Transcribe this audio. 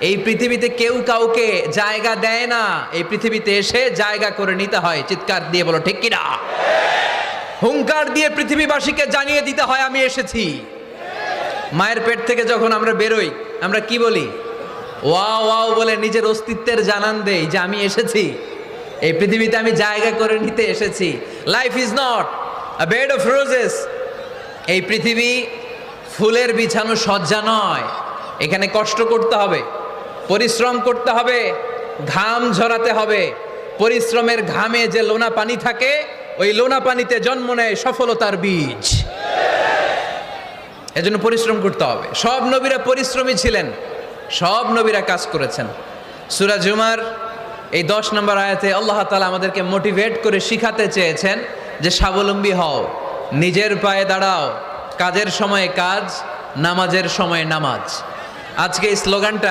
এই পৃথিবীতে কেউ কাউকে জায়গা দেয় না, এই পৃথিবীতে এসে জায়গা করে নিতে হয়। চিৎকার দিয়ে বলো ঠিক কিনা? হুঙ্কার দিয়ে পৃথিবীবাসীকে জানিয়ে দিতে হয় আমি এসেছি। মায়ের পেট থেকে যখন আমরা বেরোই আমরা কি বলি? ওয়াও ওয়াও বলে নিজের অস্তিত্বের জানান দেই যে আমি এসেছি, এই পৃথিবীতে আমি জায়গা করে নিতে এসেছি। Life is not a bed of roses. এই পৃথিবী ফুলের বিছানো সজ্জা নয়। এখানে কষ্ট করতে হবে, পরিশ্রম করতে হবে, ঘাম ঝরাতে হবে। পরিশ্রমের ঘামে যে লোনা পানি থাকে, ওই লোনা পানিতে জন্ম নেয় সফলতার বীজ। এজন্য পরিশ্রম করতে হবে। সব নবীরা পরিশ্রমী ছিলেন, সব নবীরা কাজ করেছেন। সূরা জুমার এই 10 নম্বর আয়াতে আল্লাহ তাআলা আমাদেরকে মোটিভেট করে শিখাতে চেয়েছেন যে স্বাবলম্বী হও, নিজের পায়ে দাঁড়াও, কাজের সময়ে কাজ, নামাজের সময়ে নামাজ। আজকে এই স্লোগানটা